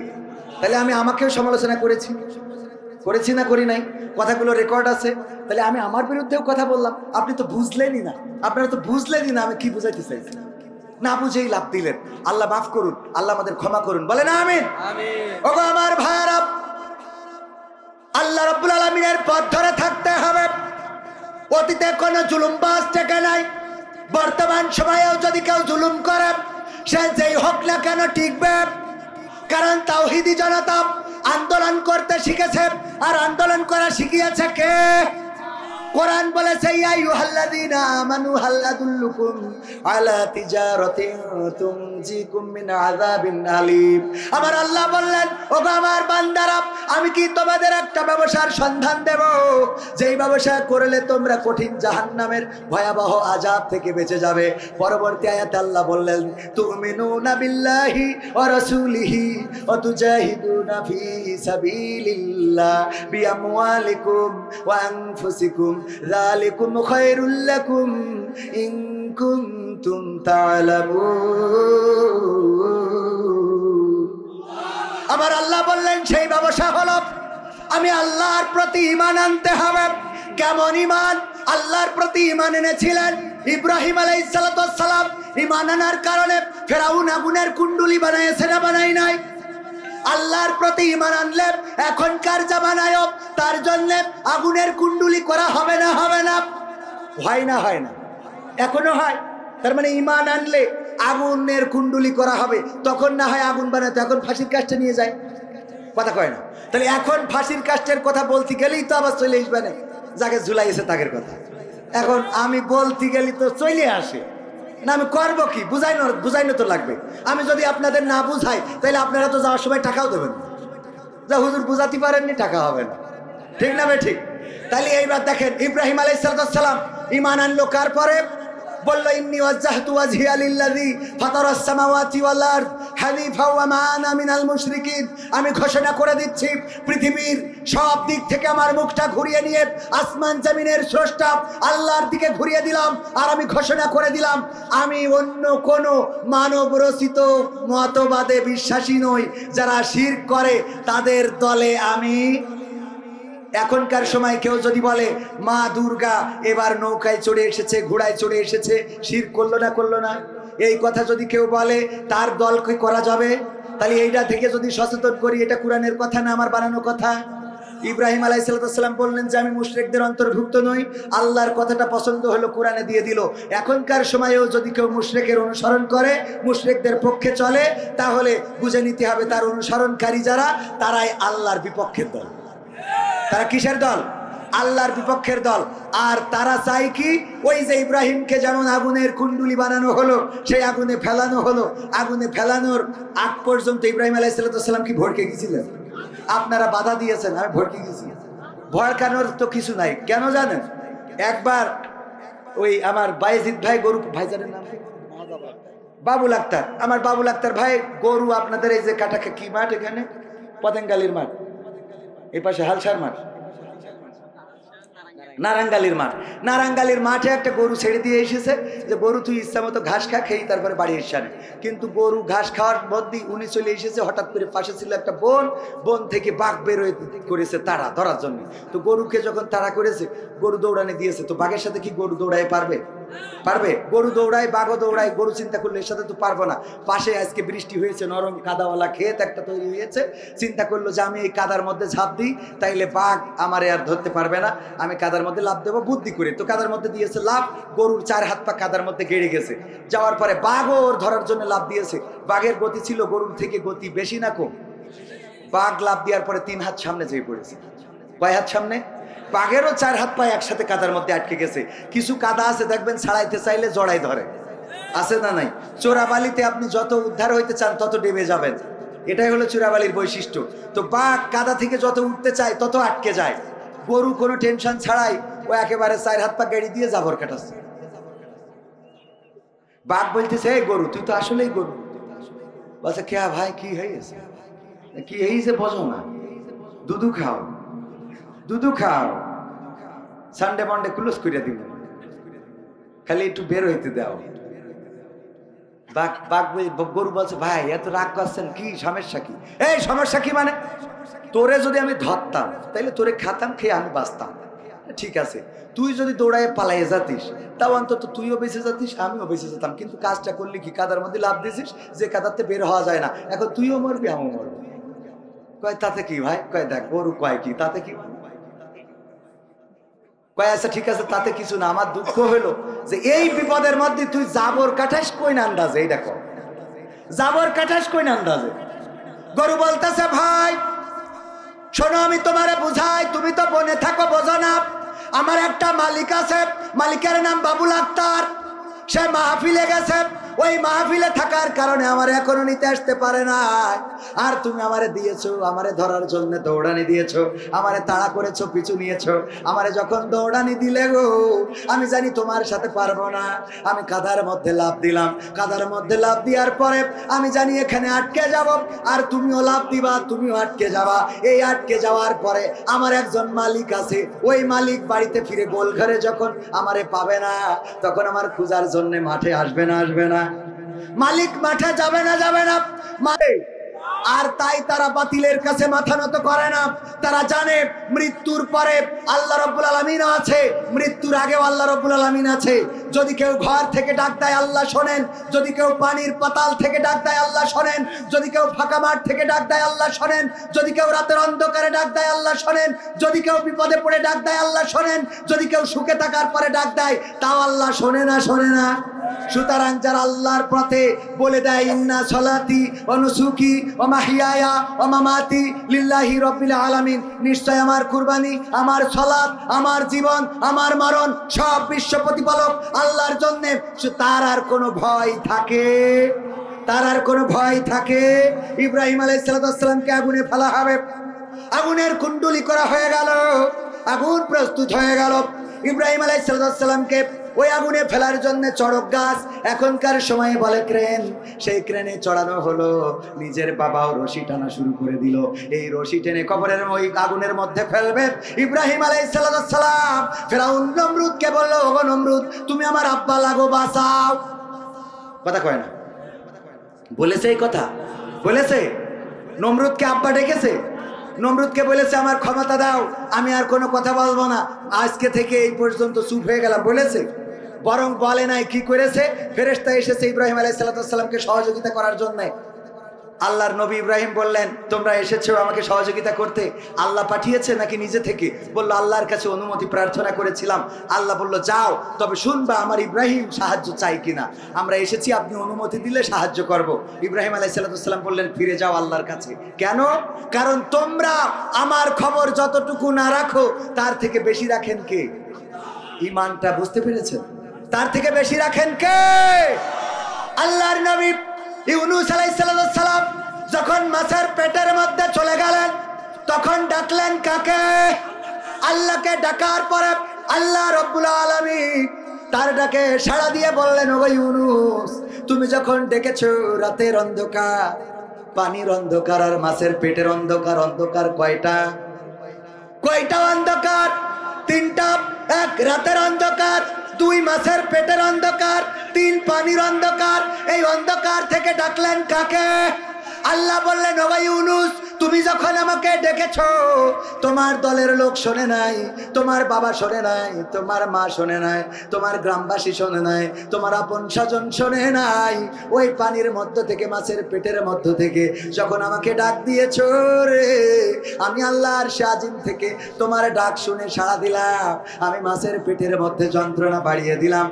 তাহলে আমি আমাকেও সমালোচনা করেছি না করি নাই? কথাগুলো রেকর্ড আছে। তাহলে আমি আমার বিরুদ্ধেও কথা বললাম, আপনি তো বুঝলেনই না, আপনারা তো বুঝলেনই না আমি কি বুঝাইতে চাইছি। না বুঝেই লাভ দিলেন। আল্লাহ মাফ করুন, আল্লাহ আমাদের ক্ষমা করুন, বলেন আমিন। ওগো আমার ভাইরা, আল্লাহ রাব্বুল আলামিনের পথ ধরে থাকতে হবে। অতীতে কোনো জুলুমবাজ থেকে নাই, বর্তমান সময়েও যদি কেউ জুলুম করে সে যেই হোক না কেন টিকবে। কারণ তাওহীদি জনতা আন্দোলন করতে শিখেছে, আর আন্দোলন করা শিখিয়েছে কে? কোরআন বলেছে ইয়া আইয়ুহাল্লাযীনা আমানু হাল আদুল্লুকুম আলা তিজারাতিন তুনজিকুম মিন আযাবিন আলীম। আমার আল্লাহ বললেন, ওগো আমার বান্দারা, আমি কি তোমাদের একটা ব্যবসার সন্ধান দেব যেই ব্যবসা করলে তোমরা কঠিন জাহান্নামের ভয়াবহ আযাব থেকে বেঁচে যাবে। পরবর্তী আয়াতে আল্লাহ বললেন, তুমিনুনা বিল্লাহি ওয়া রাসূলিহি ওয়া তুজাহিদুনা ফি সাবিলিল্লাহ বিআমওয়ালিকুম ওয়া আনফুসিকুম যালিকুম খায়রুল লাকুম ইন কুনতুম তা'লামুন। আমার আল্লাহ বললেন সেই ব্যবসা হলো আমি আল্লাহর প্রতি ঈমান আনতে হবে। কেমন ঈমান? আল্লাহর প্রতি ঈমান এনেছিলেন ইব্রাহিম আলাইহিস সালাতু ওয়াস সালাম। ঈমান আনার কারণে ফেরাউন আগুনের কুণ্ডুলি বানাইছে না বানাই নাই? আল্লাহর প্রতি ঈমান আনলে এখনকার জামানায় তার জন্য আগুনের কুণ্ডুলি করা হবে না? হবে না? হয় না? হয় না? এখনো হয়। তার মানে ঈমান আনলে আগুনের কুণ্ডুলি করা হবে, তখন না হয় আগুন বানাতে, এখন ফাঁসির কাস্টে নিয়ে যায়। কথা কয় না? তাহলে এখন ফাঁসির কাস্টের কথা বলতে গেলেই তো আবার চলে আসবে না যাকে ঝুলাইছে তাদের কথা। এখন আমি বলতে গেলে তো চলে আসে না, আমি করবো কি? বুঝাইনো তো লাগবে। আমি যদি আপনাদের না বুঝাই তাহলে আপনারা তো যাওয়ার সময় টাকাও দেবেন না। যা হুজুর বুঝাতে পারেননি, টাকা হবে না। ঠিক না ভাই? ঠিক। তাহলে এইবার দেখেন, ইব্রাহিম আলাইহিস সালাম ঈমান আনলো কার পরে? বললো ইন্নী ওয়াজ্জাহতু ওয়াজহিয়া লিল্লাযী ফাতারাস সামাওয়াতি ওয়াল আরদ হানিফা ওয়া মা আনা মিনাল মুশরিকিন। আমি ঘোষণা করে দিচ্ছি, পৃথিবীর সব দিক থেকে আমার মুখটা ঘুরিয়ে নিয়ে আসমান জমিনের স্রষ্টা আল্লাহর দিকে ঘুরিয়ে দিলাম। আর আমি ঘোষণা করে দিলাম, আমি অন্য কোনো মানব রচিত মতবাদে বিশ্বাসী নই। যারা শিরক করে তাদের দলে আমি। এখনকার সময় কেউ যদি বলে মা দুর্গা এবার নৌকায় চড়ে এসেছে, ঘোড়ায় চড়ে এসেছে, শিরক করলো না? করলো না? এই কথা যদি কেউ বলে তার দল কি করা যাবে? তাহলে এইটা থেকে যদি সচেতন করি, এটা কোরআনের কথা না আমার বানানো কথা। ইব্রাহিম আলাইহিস সালাম বললেন যে আমি মুশরিকদের অন্তর্ভুক্ত নই। আল্লাহর কথাটা পছন্দ হলো, কোরআনে দিয়ে দিল। এখনকার সময়েও যদি কেউ মুশরিকের অনুসরণ করে, মুশরিকদের পক্ষে চলে, তাহলে বুঝে নিতে হবে তার অনুসরণকারী যারা, তারাই আল্লাহর বিপক্ষের দল। তারা কিসের দল? আল্লাহর বিপক্ষের দল। আর তারা চাই কি? ওই যে ইব্রাহিমকে যেমন আগুনের কুণ্ডুলি বানানো হলো, সেই আগুনে ফেলানো হলো। আগুনে ফেলানোর আগ পর্যন্ত ইব্রাহিম আলাইহিস সালাম কি ভড়কে গেছিলেন? আপনারা বাধা দিয়েছেন, আমি ভড়কে গেছি। ভড়কানোর তো কিছু নাই। কেন জানেন? একবার ওই আমার বাইজিদ ভাই, গরু ভাইজানের নাম বাবুল আক্তার, আমার বাবুল আক্তার ভাই গরু আপনাদের এই যে কাটাকে কি মাঠ, এখানে পতেঙ্গালির মাঠ, এই পাশে হালসার মাঠ, নারাঙ্গালির মাঠ, নারাঙ্গালির মাঠে একটা গরু ছেড়ে দিয়ে এসেছে যে গরু তুই ইচ্ছা মতো ঘাস খা, খেয়ে তারপরে বাড়ি এসে। কিন্তু গরু ঘাস খাওয়ার মধ্যেই উনি চলে এসেছে। হঠাৎ করে পাশে ছিল একটা বন, বন থেকে বাঘ বের হয়ে করেছে তাড়া ধরার জন্য। তো গরুকে যখন তাড়া করেছে, গরু দৌড়ানে দিয়েছে। তো বাঘের সাথে কি গরু দৌড়ায় পারবে? পারবে? গরু দৌড়ায়, বাঘও দৌড়ায়। গরু চিন্তা করলে এর সাথে তো পারবো না। পাশে আজকে বৃষ্টি হয়েছে, নরম কাদাওয়ালা ক্ষেত একটা তৈরি হয়েছে। চিন্তা করলো যে আমি এই কাদার মধ্যে ঝাঁপ দিই, তাইলে বাঘ আমারে আর ধরতে পারবে না, আমি কাদার মধ্যে লাফ দেবো বুদ্ধি করে। তো কাদার মধ্যে দিয়েছে লাফ, গরুর 4 হাত পা কাদার মধ্যে গেড়ে গেছে। যাওয়ার পরে বাঘও ওর ধরার জন্য লাফ দিয়েছে। বাঘের গতি ছিল গরুর থেকে গতি বেশি না কম? বাঘ লাফ দেওয়ার পরে 3 হাত সামনে যেয়ে পড়েছে। কয় হাত সামনে? বাঘেরও 4 হাত পা একসাথে কাদার মধ্যে আটকে গেছে। কিছু কাদা আছে দেখবেন ছাড়াইতে চাইলে জড়াই ধরে, আছে না নাই? চোরাবালিতে আপনি যত উদ্ধার হইতে চান তত ডেবে যাবেন, এটাই হলো চোরাবালির বৈশিষ্ট্য। তো বাঘ কাদা থেকে যত উঠতে চায় তত আটকে যায়। গরু কোনো টেনশন ছাড়াই ও একেবারে 4 হাত পা গেড়ি দিয়ে জাবর কাটাচ্ছে। বাঘ বলতেছে এই গরু তুই তো আসলেই গরু। বলছে কে ভাই, কি হয়েছে? কি হয়েছে বোঝো না? দুধু খাও, দুধু খাও, সানডে মন্ডে ক্লোজ করে দিব, খালি একটু বের হইতে দাও। গরু বলছে ভাই এত রাগ করছেন, কি সমস্যা কি? এই সমস্যা কি মানে? তোরে যদি আমি ধরতাম তাইলে তোরে খাতাম, খেয়ে আমি বাঁচতাম, ঠিক আছে। তুই যদি দৌড়ায় পালাইয়ে যাতিস তাও অন্তত তুইও বেঁচে যাতিস, আমিও বেঁচে যেতাম। কিন্তু কাজটা করলি কি? কাদার মধ্যে লাভ দিয়েছিস, যে কাদাতে বের হওয়া যায় না। এখন তুইও মরবি, আমিও মরবি। কয় তাতে কি ভাই? কয় দেখ গরু কয় কি, তাতে কি? কয় আচ্ছা ঠিক আছে, তাতে কিছু না। আমার দুঃখ হলো যে এই বিপদের মধ্যে তুই জাবর কাটাস কই না আন্দাজে, এই দেখো জাবর কাটাস কই না আন্দাজে। গরু বলতেছে ভাই শোনো, আমি তোমারে বুঝাই, তুমি তো বনে থাকো, বোঝো না। আমার একটা মালিক আছে, মালিকের নাম বাবুল আক্তার। সে মাহফিলে গেছে, ওই মাহফিলে থাকার কারণে আমার এখনো নিতে আসতে পারে না। আর তুমি আমারে দিয়েছো, আমারে ধরার জন্য দৌড়ানি দিয়েছো, আমারে তাড়া করেছো, পিছু নিয়েছো। আমারে যখন দৌড়ানি দিলে গো, আমি জানি তোমার সাথে পারবো না। আমি কাদার মধ্যে লাফ দিলাম। কাদার মধ্যে লাফ দেওয়ার পরে আমি জানি এখানে আটকে যাব, আর তুমিও লাফ দিবা, তুমিও আটকে যাবা। এই আটকে যাওয়ার পরে আমার একজন মালিক আছে, ওই মালিক বাড়িতে ফিরে গোল ঘরে যখন আমারে পাবে না, তখন আমার খোঁজার জন্য মাঠে আসবে না? আসবে না? মালিক মাঠে যাবে না? যাবে না? আর তাই তারা বাতিলের কাছে মাথা নত করে না। তারা জানে মৃত্যুর পরে আল্লাহ রাব্বুল আলামিন আছে, মৃত্যুর আগেও আল্লাহ রাব্বুল আলামিন আছে। যদি কেউ ঘর থেকে ডাক দেয় আল্লাহ শোনেন, যদি কেউ পানির পাতাল থেকে ডাক দেয় আল্লাহ শোনেন, যদি কেউ ফাঁকা মাঠ থেকে ডাক দেয় আল্লাহ শোনেন, যদি কেউ রাতের অন্ধকারে ডাক দেয় আল্লাহ শোনেন, যদি কেউ বিপদে পড়ে ডাক দেয় আল্লাহ শোনেন, যদি কেউ সুখে থাকার পরে ডাক দেয় তাও আল্লাহ শোনে না, শোনে না। সুতরাং যারা আল্লাহর পথে বলে দেয় ইন্না সলাতি ওয়া নুসুকি ওয়া মাহইয়ায়া ওয়া মামাতি লিল্লাহি রাব্বিল আলামিন, নিশ্চয় আমার কুরবানি, আমার সালাত, আমার জীবন, আমার মরণ সব বিশ্ব প্রতিপালক আল্লাহর জন্য, তার আর কোনো ভয় থাকে? তার আর কোনো ভয় থাকে? ইব্রাহিম আলাইহিস সালামকে আগুনে ফেলা হবে, আগুনের কুণ্ডলি করা হয়ে গেল, আগুন প্রস্তুত হয়ে গেল। ইব্রাহিম আলাইহিস সালামকে ওই আগুনে ফেলার জন্য চড়ক গাছ, এখনকার সময়ে বলে ক্রেন, সেই ক্রেনে চড়ানো হলো। নিজের বাবাও রশি টানা শুরু করে দিল, এই রশি টেনে কবরের ওই আগুনের মধ্যে ফেলবে। ইব্রাহিম আলাইহিস সালাম ফেরাউন নমরুদকে বলল, ওগো নমরুদ, তুমি আমার আব্বা লাগো, বাঁচাও। কথা কয় না, বলেছে এই কথা? বলেছে? নমরুদকে আব্বা ডেকেছে, নমরুদকে বলেছে আমার ক্ষমতা দাও, আমি আর কোনো কথা বলবো না, আজকে থেকে এই পর্যন্ত চুপ হয়ে গেলাম, বলেছে? বরং বলে নাই, কি করেছে? ফেরেশতা এসেছে ইব্রাহিম আলাইহিস সালামকে সহযোগিতা করার জন্য। আল্লাহর নবী ইব্রাহিম বললেন, তোমরা এসেছো আমাকে সহযোগিতা করতে, আল্লাহ পাঠিয়েছে নাকি নিজে থেকে? বলল, আল্লাহর কাছে অনুমতি প্রার্থনা করেছিলাম। আল্লাহ বলল, যাও, তবে শুনবা আমার ইব্রাহিম সাহায্য চাই কিনা। আমরা এসেছি, আপনি অনুমতি দিলে সাহায্য করব। ইব্রাহিম আলাইহিস সালাম বললেন, ফিরে যাও আল্লাহর কাছে। কেন? কারণ তোমরা আমার খবর যতটুকু না রাখো তার থেকে বেশি রাখেন কে? ঈমানটা বুঝতে পেরেছেন? তার থেকে বেশি রাখেন কে? আল্লাহর নবী ইউনূস আলাইহিস সালাম যখন মাছের পেটের মধ্যে চলে গেলেন, তখন ডাকলেন কাকে? আল্লাহকে। ডাকার পরে আল্লাহ রাব্বুল আলামিন তার ডাকে সাড়া দিয়ে বললেন, ওগো ইউনূস, তুমি যখন ডেকেছো রাতের অন্ধকার, পানির অন্ধকার আর মাছের পেটের অন্ধকার, অন্ধকার কয়টা? কয়টা অন্ধকার? তিনটা। এক রাতের অন্ধকার, দুই মাছের পেটের অন্ধকার, তিন পানির অন্ধকার। এই অন্ধকার থেকে ডাকলেন কাকে? আল্লাহ বললেন, ওগো ইউনূস, তুমি যখন আমাকে ডেকেছো, তোমার দলের লোক শোনে নাই, তোমার বাবা শোনে নাই, তোমার মা শোনে নাই, তোমার গ্রামবাসী শোনে নাই, তোমার আপন স্বজন শোনে নাই। ওই পানির মধ্য থেকে, মাছের পেটের মধ্য থেকে যখন আমাকে ডাক দিয়েছো রে, আমি আল্লাহর শাজিম থেকে তোমার ডাক শুনে সাড়া দিলাম। আমি মাছের পেটের মধ্যে যন্ত্রণা বাড়িয়ে দিলাম,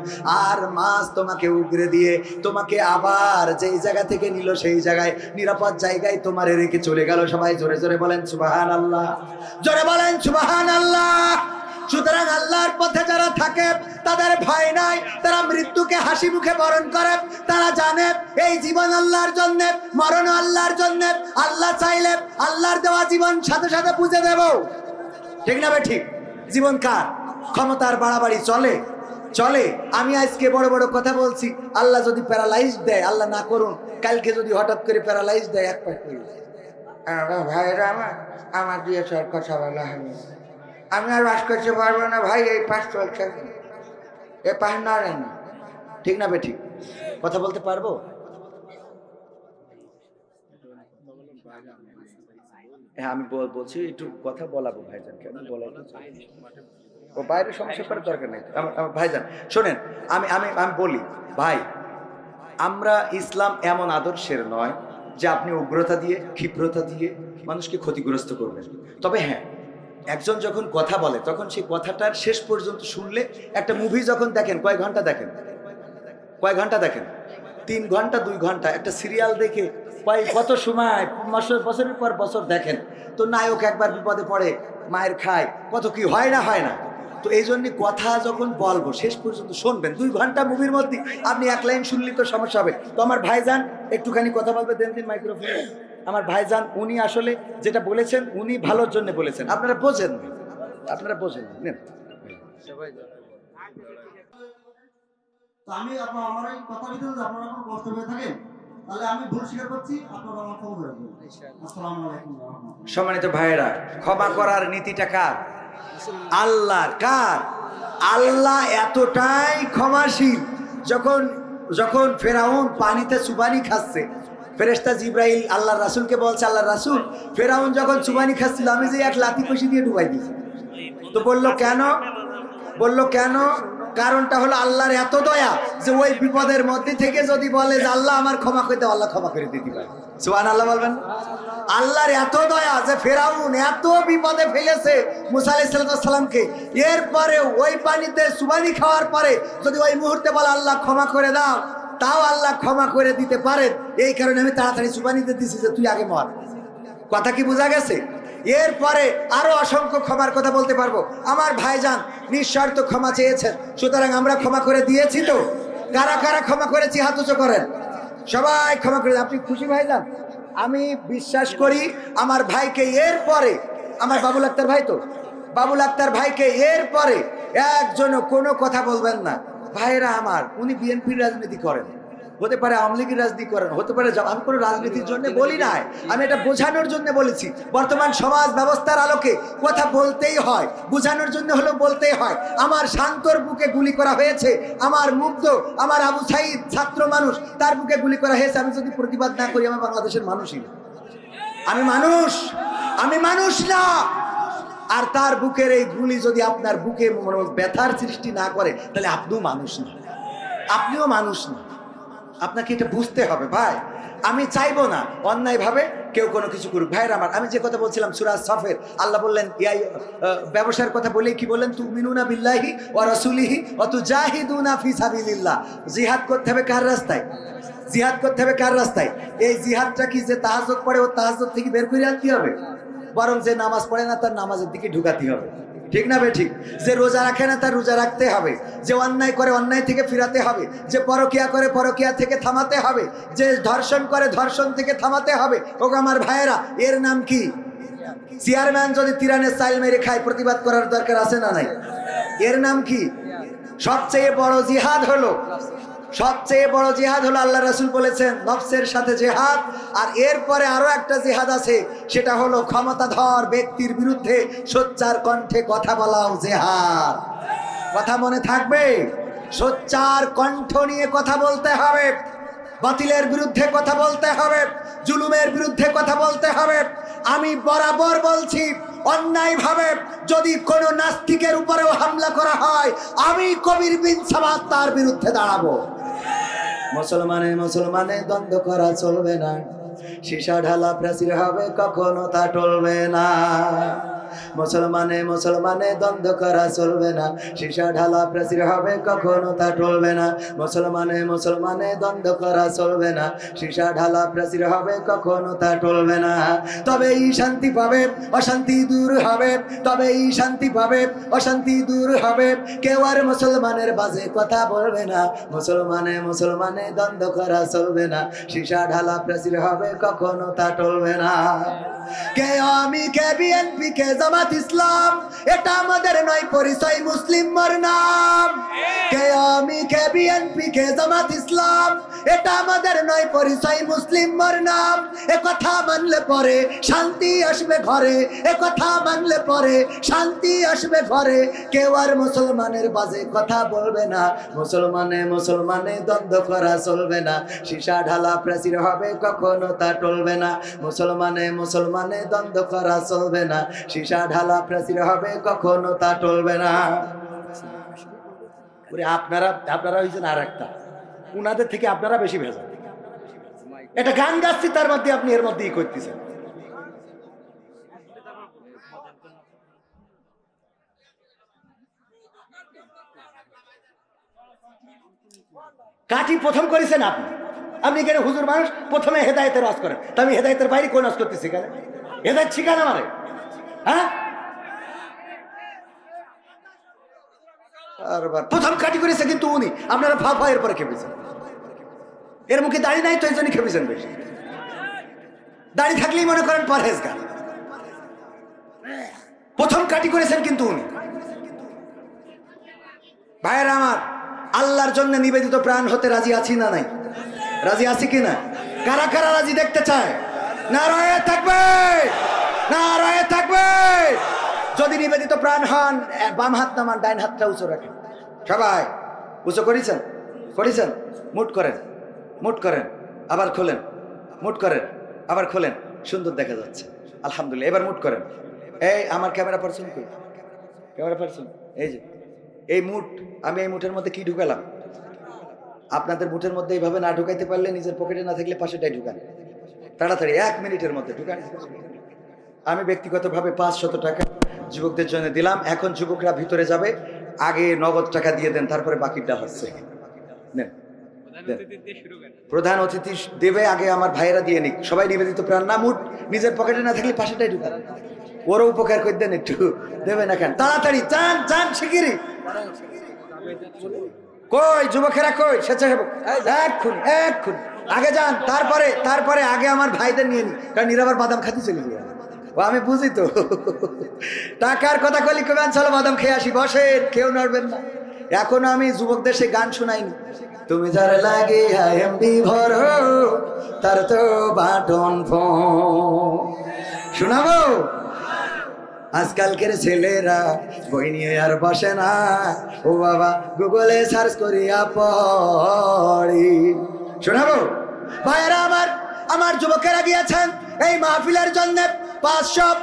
আর মাছ তোমাকে উগরে দিয়ে তোমাকে আবার যেই জায়গা থেকে নিল সেই জায়গায়, নিরাপদ জায়গায় তোমারে রেখে চলে গেল। সবাই জোরে জোরে বলেন সুবহানাল্লাহ, জোরে বলেন সুবহানাল্লাহ। সুতরাং আল্লাহর পথে যারা থাকে তাদের ভয় নাই, তারা মৃত্যুকে হাসি মুখে বরণ করে। তারা জানে এই জীবন আল্লাহর জন্য, মরণ আল্লাহর জন্য। আল্লাহ চাইলে আল্লাহর দেওয়া জীবন সাথে সাথে বুঝে দেব, ঠিক না? ঠিক। জীবন কার? ক্ষমতার বাড়াবাড়ি চলে? চলে। আমি আজকে বড় বড় কথা বলছি, আল্লাহ যদি প্যারালাইজ দেয়, আল্লাহ না করুন, কালকে যদি হঠাৎ করে প্যারালাইজ দেয়, এক পাশ করে ভাইরা আমার দিয়ে কথা বলা হবে, আমি আর বাস করতে পারবো না ভাই, এই পাশ চলছে, এ পাশ নড়ে না, ঠিক না? ঠিক। কথা বলতে পারবো? হ্যাঁ, আমি বলছি একটু কথা বলাবো ভাইজানকে, আমি বলাবো। ও বাইরে সমস্যা করার দরকার নেই ভাইজান। শোনেন, আমি আমি আমি বলি ভাই, আমরা ইসলাম এমন আদর্শের নয় যে আপনি উগ্রতা দিয়ে, ক্ষিপ্রতা দিয়ে মানুষকে ক্ষতিগ্রস্ত করবেন। তবে হ্যাঁ, একজন যখন কথা বলে তখন সেই কথাটার শেষ পর্যন্ত শুনলে, একটা মুভি যখন দেখেন, কয় ঘন্টা দেখেন? কয় ঘন্টা দেখেন? 3 ঘন্টা 2 ঘন্টা। একটা সিরিয়াল দেখে কত সময়, বছরের পর বছর দেখেন, তো নায়ক একবার বিপদে পড়ে, মায়ের খায়, কত কি হয় না, হয় না? তো এই জন্য কথা যখন বলবো শেষ পর্যন্ত শুনবেন। 2 ঘন্টা মুভির মধ্যে আপনি 1 লাইন শুনলে তো সমস্যা হবে। তো আমার ভাইজান একটুখানি কথা বলবে, দেন মাইক্রোফোনে। আমার ভাইজান উনি আসলে যেটা বলেছেন উনি ভালোর জন্য বলেছেন, আপনারা বোঝেন, আপনারা বোঝেন। নেন আমি আমার এই কথা ভিতরে আপনারা কোনো কষ্ট হয়ে থাকেন তাহলে আমি ভুল স্বীকার করছি, আপনারা আমার ক্ষমা করে দেবেন। আসসালামু আলাইকুম ওয়া রাহমাতুল্লাহ। সম্মানিত ভাইয়েরা, ক্ষমা করার নীতিটা কার? আল্লাহর। কার? আল্লাহ এতটাই ক্ষমাশীল, যখন ফেরাউন পানিতে সুপারি খাচ্ছে, ফেরেশতা জিব্রাইল আল্লাহর রাসূলকে বলছে, আল্লাহর রাসূল, ফেরাউন যখন চুবানি খাচ্ছিল আমি যে এক লাথি কষি দিয়ে ডুবাই দিয়েছি। তো বললো কেন? বললো কেন? কারণটা হলো আল্লাহর এত দয়া যে ওই বিপদের মধ্যে থেকে যদি বলে যে আল্লাহ আমার ক্ষমা করে দাও, আল্লাহ ক্ষমা করে দিতে পারে। সুবহানাল্লাহ বলবেন। আল্লাহর এত দয়া যে ফেরাউন এত বিপদে ফেলেছে মুসা আলাইহিস সালামকে, এরপরে ওই পানিতে চুবানি খাওয়ার পরে যদি ওই মুহূর্তে বলে আল্লাহ ক্ষমা করে দাও, তাও আল্লাহ ক্ষমা করে দিতে পারেন। এই কারণে আমি তাড়াতাড়ি চুবানিতে দিছি যে তুই আগে মর। কথা কি বোঝা গেছে? এরপরে আরো অসংখ্য ক্ষমার কথা বলতে পারবো। আমার ভাইজান নিঃস্বার্থ ক্ষমা চেয়েছেন, সুতরাং আমরা ক্ষমা করে দিয়েছি। তো কারা কারা ক্ষমা করেছি হাত উঁচু করেন। সবাই ক্ষমা করে। আপনি খুশি ভাইজান? আমি বিশ্বাস করি আমার ভাইকে এরপরে, আমার বাবুল আক্তার ভাই, তো বাবুল আক্তার ভাইকে এরপরে একজনও কোনো কথা বলবেন না। ভাইরা আমার, উনি বিএনপির রাজনীতি করেন, হতে পারে আওয়ামী লীগের রাজনীতি করেন, হতে পারে, আমি কোনো রাজনীতির জন্য বলি নাই, আমি এটা বোঝানোর জন্য বলেছি। বর্তমান সমাজ ব্যবস্থার আলোকে কথা বলতেই হয়, বোঝানোর জন্য হলেও বলতেই হয়। আমার শান্তর বুকে গুলি করা হয়েছে, আমার মুগ্ধ, আমার আবু সাইদ ছাত্র মানুষ, তার বুকে গুলি করা হয়েছে। আমি যদি প্রতিবাদ না করি আমার বাংলাদেশের মানুষই না। আমি মানুষ, আমি মানুষ না। আর তার বুকের এই গুলি যদি আপনার বুকে ব্যথার সৃষ্টি না করে, তাহলে আপনিও মানুষ না, আপনিও মানুষ না। আপনাকে এটা বুঝতে হবে ভাই। আমি চাইবো না অন্যায়ভাবে কেউ কোনো কিছু করুক। ভাইয়ের আমার, আমি যে কথা বলছিলাম সূরা সফের, আল্লাহ বললেন ব্যবসার কথা বলে কি বললেন? তুমিনুনা বিল্লাহি ওয়া রাসূলিহি ওয়া তুজাহিদুনা ফি সাবিলিল্লাহ। জিহাদ করতে হবে কার রাস্তায়? জিহাদ করতে হবে কার রাস্তায়? এই জিহাদটা কি যে তাহাজ্জুদ পড়ে ও তাহাজ্জুদ থেকে বের করে আনতে হবে, বরং যে নামাজ পড়ে না তার নামাজের দিকে ঢুকাতে হবে। ঠিক না বে ঠিক? যে রোজা রাখে না তার রোজা রাখতে হবে, যে অন্যায় করে অন্যায় থেকে ফিরাতে হবে, যে পরকিয়া করে পরকিয়া থেকে থামাতে হবে, যে ধর্ষণ করে ধর্ষণ থেকে থামাতে হবে। ওগো আমার ভাইয়েরা, এর নাম কি? চেয়ারম্যান যদি তিরানের চাইল মেরে খায়, প্রতিবাদ করার দরকার আছে না নাই? এর নাম কি? সবচেয়ে বড় জিহাদ হলো, সবচেয়ে বড় জিহাদ হলো আল্লাহ রাসূল বলেছেন নফসের সাথে জিহাদ। আর এরপরে আরো একটা জিহাদ আছে, সেটা হলো ক্ষমতাধর ব্যক্তির বিরুদ্ধে সোচ্চার কণ্ঠে কথা বলাও জিহাদ। কথা মনে থাকবে? সোচ্চার কণ্ঠ নিয়ে কথা বলতে হবে, বাতিলের বিরুদ্ধে কথা বলতে হবে, জুলুমের বিরুদ্ধে কথা বলতে হবে। আমি বরাবর বলছি, অন্যায়ভাবে যদি কোনো নাস্তিকের উপরেও হামলা করা হয়, আমি কবির বিন সামাদ তার বিরুদ্ধে দাঁড়াবো। মুসলমানে মুসলমানে দ্বন্দ্ব করা চলবে না, সীসা ঢালা প্রাচীর হবে কখনো তা টলবে না। মুসলমানে মুসলমানে দ্বন্দ্ব করা চলবে না, সীসা ঢালা প্রাচীর হবে কখনো তা টলবে না। মুসলমানে মুসলমানে দ্বন্দ্ব করা চলবে না, সীসা ঢালা প্রাচীর হবে কখনো তা টলবে না। তবেই শান্তি পাবে, অশান্তি দূর হবে, তবেই শান্তি পাবে, অশান্তি দূর হবে। কেউ আর মুসলমানের বাজে কথা বলবে না, মুসলমানে মুসলমানে দ্বন্দ্ব করা চলবে না, সীসা ঢালা প্রাচীর হবে কখনো তা টলবে না। কে আমি, কে বিএনপি, কে জামাত ইসলাম, এটা আমাদের নয় পরিচয়, মুসলিম মোর নাম। কে আমি, কে বিএনপি, কে জামাত ইসলাম, এটা আমাদের নয় পরিচয়, মুসলিম মোর নাম। এ কথা মানলে পরে শান্তি আসবে ঘরে, এ কথা মানলে পরে শান্তি আসবে ঘরে। কেউ আর মুসলমানের বাজে কথা বলবে না, মুসলমানে মুসলমানে দ্বন্দ্ব করা চলবে না, সীসা ঢালা প্রাচীর হবে কখনো তা টলবে না। মুসলমানে মুসলমানে দ্বন্দ্ব করা চলবে না, সীসা ঢালা প্রাচীর হবে কখনো তা টলবে না। আপনারা হয়েছেন আর একটা, উনাদের থেকে আপনারা বেশি ভেজা। এটা গান গাচ্ছি তার মধ্যে আপনি এর মধ্যেই করতেছেন। কাঠি প্রথম করেছেন আপনি, আপনি কেন হুজুর মানুষ প্রথমে হেদায়েতের ওয়াজ করেন, তা আমি হেদায়েতের বাইরে কোন ওয়াজ করতেছি কেন? হেদায়েত শিখান আমারে, হ্যাঁ? প্রথম কাটি করেছে কিন্তু উনি, আপনারা ফাফা এরপরে খেপেছেন। এর মুখে দাড়ি নাই তো এই জন্য খেপেছেন বেশি। দাড়ি থাকলেই মনে করেন পরহেজগার। প্রথম কাটি করেছেন কিন্তু উনি। ভাইয়েরা আমার, আল্লাহর জন্য নিবেদিত প্রাণ হতে রাজি আছি না নাই? রাজি আছি কিনা? কারা কারা রাজি দেখতে চায়? নারায়ে তাকবীর, নারায়ে তাকবীর। যদি নিবেদিত প্রাণ হন, বাম হাত নামান, ডাইন হাতটা উঁচু রাখেন। সবাই উঁচু করেছেন, করেছেন, মুট করেন, মুট করেন, আবার খোলেন, মুট করেন, আবার খোলেন, সুন্দর দেখা যাচ্ছে আলহামদুলিল্লাহ। এবার মুট করেন। এই আমার ক্যামেরা পার্সন কই? ক্যামেরা পার্সন এই যে এই মুট, আমি এই মুঠের মধ্যে কি ঢুকালাম? আপনাদের মুঠের মধ্যে এইভাবে না ঢুকাইতে পারলে নিজের পকেটে না থাকলে পাশেটাই ঢুকান, তাড়াতাড়ি 1 মিনিটের মধ্যে ঢুকান। আমি ব্যক্তিগতভাবে 500 টাকা যুবকদের জন্য দিলাম। এখন যুবকরা ভিতরে যাবে, আগে নগদ টাকা দিয়ে দেন, তারপরে বাকিটা হচ্ছে নেন। প্রধান অতিথি দেবে, আগে আমার ভাইয়েরা দিয়ে নিক। সবাই নিবেদিত প্রাণ না, মুঠ নিজের পকেটে না থাকলে পাশেটাই ঢুকান। ওরও উপকার করে দেন, একটু দেবে না কেন? তাড়াতাড়ি চান চান শিগগিরই। কই যুবকেরা কই? স্বেচ্ছাসেবক এক্ষুন আগে যান, তারপরে আগে আমার ভাইদের নিয়ে নি, কারণ এরা আবার বাদাম খাতে চলে যাবে। ও আমি বুঝি তো, টাকার কথা কলি কবেন, চলো বাদাম খেয়ে আসি, বসেন, কেউ নড়বেন না। এখনো আমি যুবকদের সে গান শোনাইনি। তুমি যার লাগে এমডি ভরো, তার তো বাটন ফোন শোনাবো। আজকালকের ছেলেরা বই নিয়ে আর বসে না, ও বাবা গুগলে সার্চ করিয়া পড়ি। শোনাবো ভাইয়েরা আমার যুবকেরা গিয়েছেন এই মাহফিলের জন্য 500,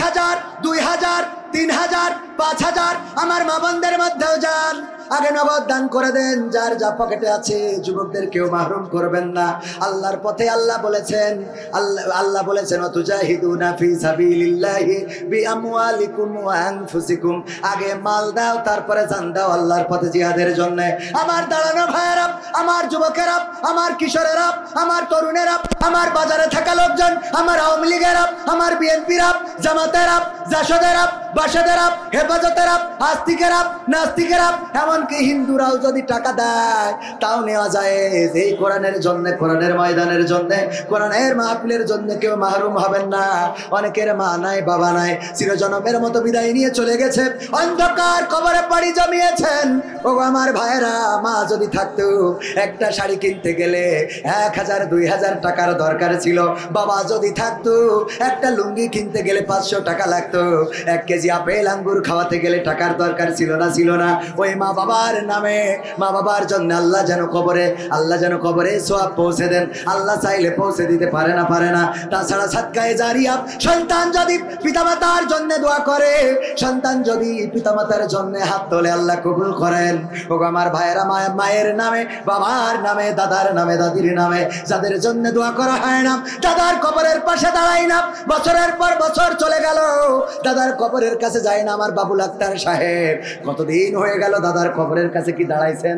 1000, 2000, 3000, 5000। আমার মা বোনদের মধ্যেও যান, আগে নগদ দান করে দেন, যার যা পকেটে আছে। যুবকদের কেউ মাহরুম করবেন না। আল্লাহর পথে আল্লাহ বলেছেন ওয়াতুজাহিদুনা ফি সাবিলিল্লাহি বিআমওয়ালিকুম ওয়া আনফুসিকুম। আগে মাল দাও, তারপরে জান দাও আল্লাহর পথে জিহাদের জন্য। আমার দাঁড়ানো ভাইয়েরা, আমার যুবকেরা, আমার কিশোরেরা, আমার তরুণেরা, আমার বাজারে থাকা লোকজন, আমার আওয়ামী লীগেরা, আমার বিএনপিরা, জামাতেরা, জাসদেরা, বাসদেরা, হেফাজতেরা, আস্তিকেরা, নাস্তিকেরা, এমনকি হিন্দুরাও যদি টাকা দেয় তাও নেওয়া যায়। এই কোরআনের জন্য, কোরআনের ময়দানের জন্য, কোরআনের মাহফিলের জন্য কেউ মাহরুম হবেন না। অনেকের মা নাই, বাবা নাই, চিরজনমের মতো বিদায় নিয়ে চলে গেছে, অন্ধকার কবরে পাড়ি জমিয়েছেন। ও আমার ভাইয়েরা, মা যদি থাকতো, একটা শাড়ি কিনতে গেলে 1000, 2000 টাকার দরকার ছিল। বাবা যদি থাকতো, একটা লুঙ্গি কিনতে গেলে 500 টাকা লাগতো। 1 কেজি আপেল আঙ্গুর খাওয়াতে গেলে টাকার দরকার ছিল না? ওই মা বাবার নামে, মা বাবার জন্য আল্লাহ যেন কবরে সওয়াব পৌঁছে দেন। আল্লাহ চাইলে পৌঁছে দিতে পারে না। তাছাড়া সাদকায়ে জারিয়া, সন্তান যদি পিতামাতার জন্য দোয়া করে, সন্তান যদি পিতামাতার জন্য হাত তোলে, আল্লাহ কবুল করেন। ও আমার ভাইয়েরা, মায়ের নামে, বাবার নামে, দাদার নামে, দাদির নামে যাদের জন্য দোয়া করা হয় না, দাদার কবরের পাশে দাঁড়াই না, বছরের পর বছর চলে গেল, দাদার কবরের কাছে যায় না। আমার বাবুল আক্তার সাহেব কতদিন হয়ে গেল দাদার কবরের কাছে কি দাঁড়াইছেন?